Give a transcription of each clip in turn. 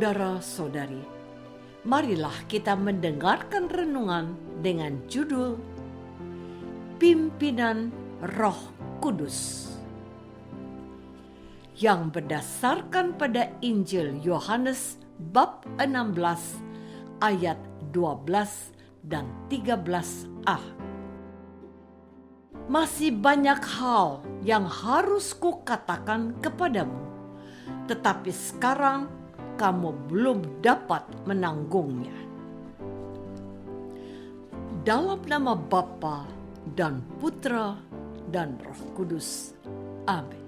Saudara-saudari, marilah kita mendengarkan renungan dengan judul Pimpinan Roh Kudus, yang berdasarkan pada Injil Yohanes bab 16 ayat 12 dan 13a. Masih banyak hal yang harus kukatakan kepadamu, tetapi sekarang kamu belum dapat menanggungnya. Dalam nama Bapa dan Putra dan Roh Kudus. Amin.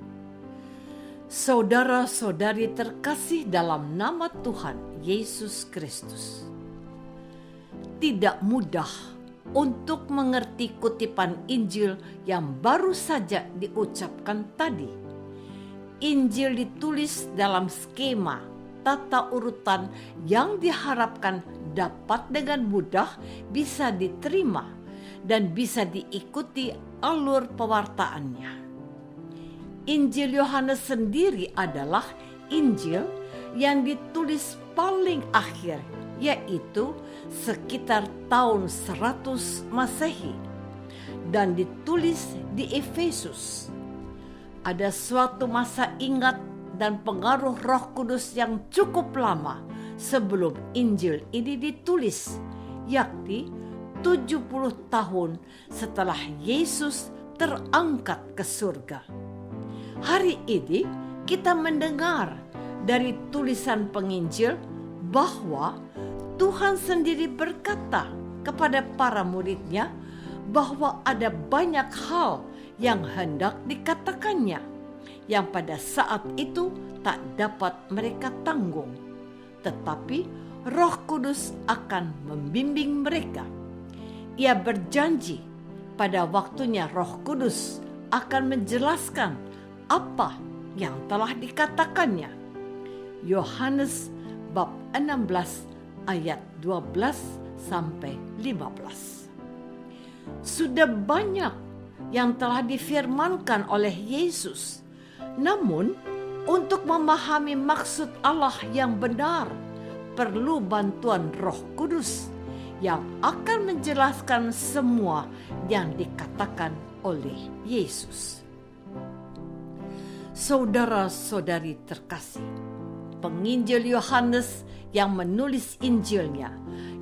Saudara-saudari terkasih dalam nama Tuhan Yesus Kristus, tidak mudah untuk mengerti kutipan Injil yang baru saja diucapkan tadi. Injil ditulis dalam skema tata urutan yang diharapkan dapat dengan mudah bisa diterima dan bisa diikuti alur pewartaannya. Injil Yohanes sendiri adalah Injil yang ditulis paling akhir, yaitu sekitar tahun 100 Masehi dan ditulis di Efesus. Ada suatu masa ingat dan pengaruh Roh Kudus yang cukup lama sebelum Injil ini ditulis, yakni 70 tahun setelah Yesus terangkat ke surga. Hari ini kita mendengar dari tulisan penginjil bahwa Tuhan sendiri berkata kepada para muridnya bahwa ada banyak hal yang hendak dikatakannya, yang pada saat itu tak dapat mereka tanggung. Tetapi Roh Kudus akan membimbing mereka. Ia berjanji pada waktunya Roh Kudus akan menjelaskan apa yang telah dikatakannya. Yohanes bab 16 ayat 12 sampai 15. Sudah banyak yang telah difirmankan oleh Yesus. Namun, untuk memahami maksud Allah yang benar, perlu bantuan Roh Kudus yang akan menjelaskan semua yang dikatakan oleh Yesus. Saudara-saudari terkasih, penginjil Yohanes yang menulis Injilnya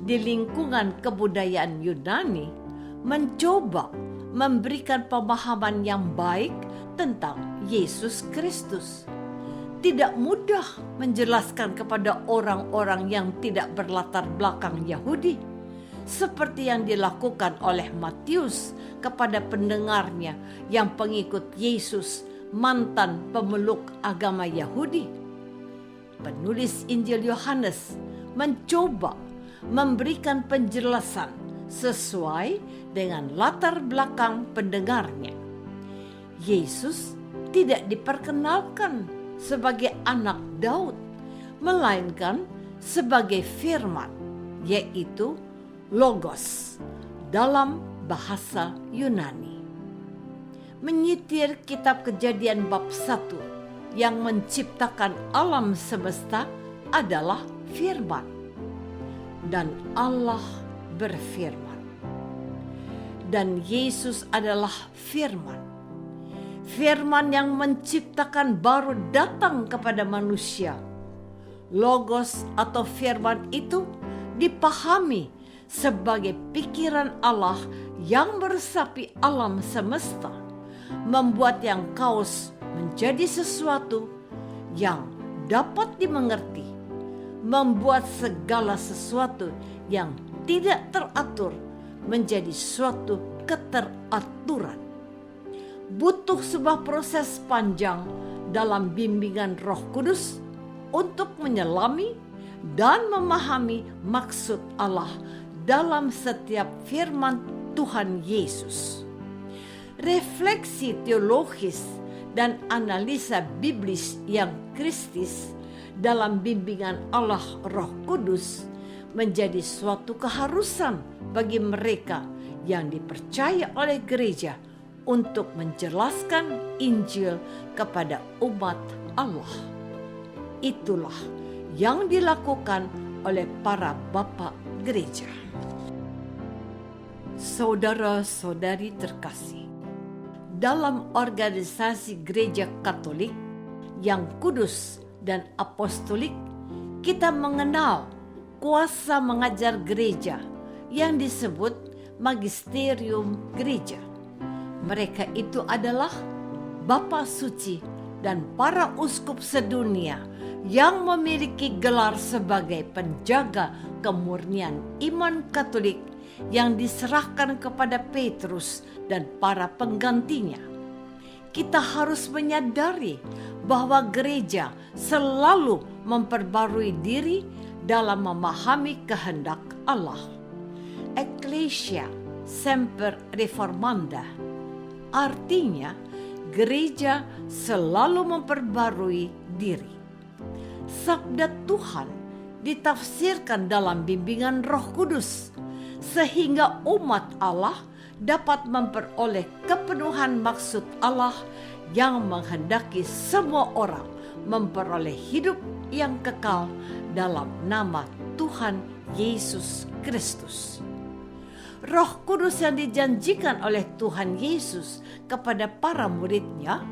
di lingkungan kebudayaan Yunani mencoba memberikan pemahaman yang baik tentang Yesus Kristus. Tidak mudah menjelaskan kepada orang-orang yang tidak berlatar belakang Yahudi, seperti yang dilakukan oleh Matius kepada pendengarnya yang pengikut Yesus, mantan pemeluk agama Yahudi. Penulis Injil Yohanes mencoba memberikan penjelasan sesuai dengan latar belakang pendengarnya. Yesus tidak diperkenalkan sebagai anak Daud, melainkan sebagai firman, yaitu Logos dalam bahasa Yunani. Menyitir kitab Kejadian bab 1 yang menciptakan alam semesta adalah firman, dan Allah berfirman. Dan Yesus adalah firman. Firman yang menciptakan baru datang kepada manusia. Logos atau firman itu dipahami sebagai pikiran Allah yang meresapi alam semesta, membuat yang kaos menjadi sesuatu yang dapat dimengerti, membuat segala sesuatu yang tidak teratur menjadi suatu keteraturan. Butuh sebuah proses panjang dalam bimbingan Roh Kudus untuk menyelami dan memahami maksud Allah dalam setiap firman Tuhan Yesus. Refleksi teologis dan analisa biblis yang kristis dalam bimbingan Allah Roh Kudus menjadi suatu keharusan bagi mereka yang dipercaya oleh gereja untuk menjelaskan Injil kepada umat Allah. Itulah yang dilakukan oleh para bapak gereja. Saudara-saudari terkasih, dalam organisasi gereja Katolik yang kudus dan apostolik, kita mengenal kuasa mengajar gereja yang disebut magisterium gereja. Mereka itu adalah Bapa Suci dan para uskup sedunia yang memiliki gelar sebagai penjaga kemurnian iman Katolik yang diserahkan kepada Petrus dan para penggantinya. Kita harus menyadari bahwa gereja selalu memperbarui diri dalam memahami kehendak Allah. Ecclesia semper reformanda, artinya gereja selalu memperbarui diri. Sabda Tuhan ditafsirkan dalam bimbingan Roh Kudus, sehingga umat Allah dapat memperoleh kepenuhan maksud Allah yang menghendaki semua orang memperoleh hidup yang kekal dalam nama Tuhan Yesus Kristus. Roh Kudus yang dijanjikan oleh Tuhan Yesus kepada para muridnya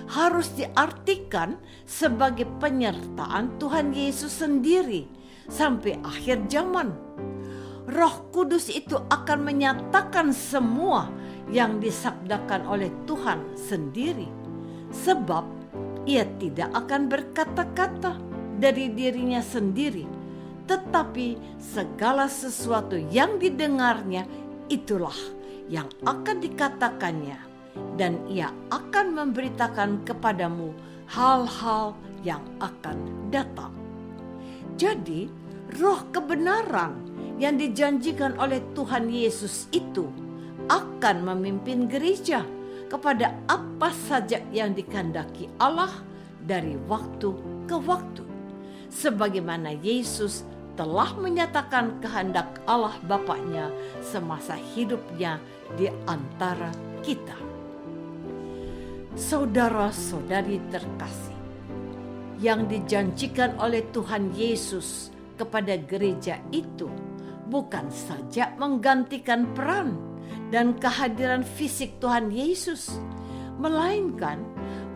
harus diartikan sebagai penyertaan Tuhan Yesus sendiri sampai akhir zaman. Roh Kudus itu akan menyatakan semua yang disabdakan oleh Tuhan sendiri, sebab ia tidak akan berkata-kata dari dirinya sendiri, tetapi segala sesuatu yang didengarnya itulah yang akan dikatakannya, dan ia akan memberitakan kepadamu hal-hal yang akan datang. Jadi, roh kebenaran yang dijanjikan oleh Tuhan Yesus itu akan memimpin gereja kepada apa saja yang dikehendaki Allah dari waktu ke waktu, sebagaimana Yesus telah menyatakan kehendak Allah Bapaknya semasa hidupnya di antara kita. Saudara-saudari terkasih, yang dijanjikan oleh Tuhan Yesus kepada gereja itu bukan saja menggantikan peran dan kehadiran fisik Tuhan Yesus, melainkan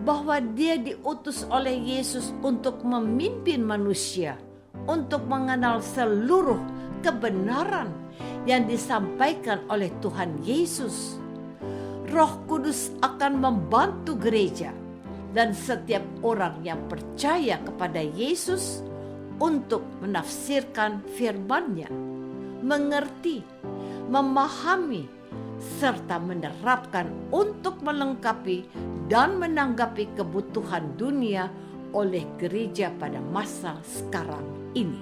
bahwa Dia diutus oleh Yesus untuk memimpin manusia untuk mengenal seluruh kebenaran yang disampaikan oleh Tuhan Yesus. Roh Kudus akan membantu gereja dan setiap orang yang percaya kepada Yesus untuk menafsirkan firman-Nya, mengerti, memahami, serta menerapkan untuk melengkapi dan menanggapi kebutuhan dunia oleh gereja pada masa sekarang ini.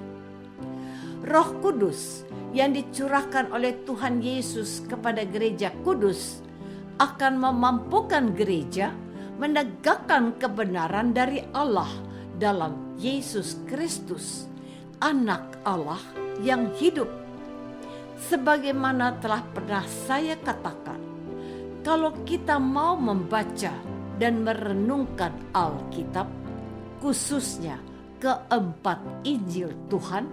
Roh Kudus yang dicurahkan oleh Tuhan Yesus kepada gereja kudus akan memampukan gereja menegakkan kebenaran dari Allah dalam Yesus Kristus, Anak Allah yang hidup. Sebagaimana telah pernah saya katakan, kalau kita mau membaca dan merenungkan Alkitab, khususnya keempat Injil Tuhan,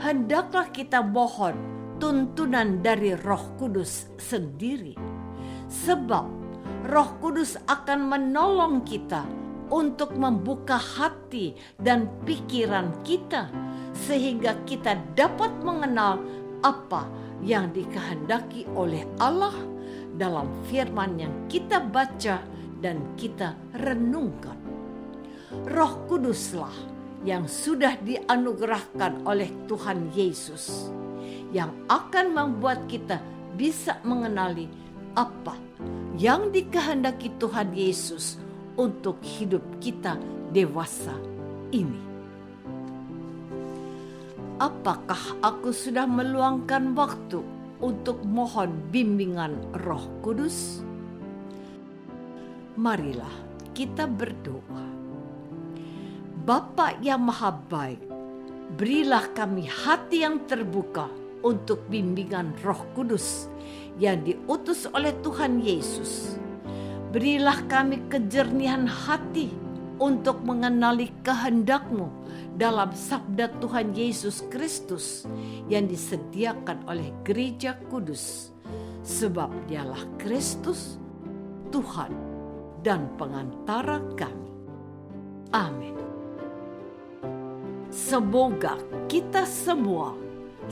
hendaklah kita mohon tuntunan dari Roh Kudus sendiri. Sebab Roh Kudus akan menolong kita untuk membuka hati dan pikiran kita, sehingga kita dapat mengenal apa yang dikehendaki oleh Allah dalam firman yang kita baca dan kita renungkan. Roh Kuduslah yang sudah dianugerahkan oleh Tuhan Yesus, yang akan membuat kita bisa mengenali apa yang dikehendaki Tuhan Yesus untuk hidup kita dewasa ini. Apakah aku sudah meluangkan waktu untuk mohon bimbingan Roh Kudus? Marilah kita berdoa. Bapa yang Maha Baik, berilah kami hati yang terbuka untuk bimbingan Roh Kudus yang diutus oleh Tuhan Yesus. Berilah kami kejernihan hati untuk mengenali kehendak-Mu dalam sabda Tuhan Yesus Kristus yang disediakan oleh Gereja Kudus, sebab Dialah Kristus, Tuhan dan pengantara kami. Amin. Semoga kita semua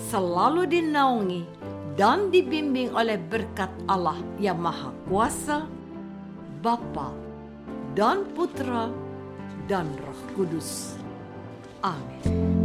selalu dinaungi dan dibimbing oleh berkat Allah yang Maha Kuasa, Bapa dan Putra dan Roh Kudus. Amin.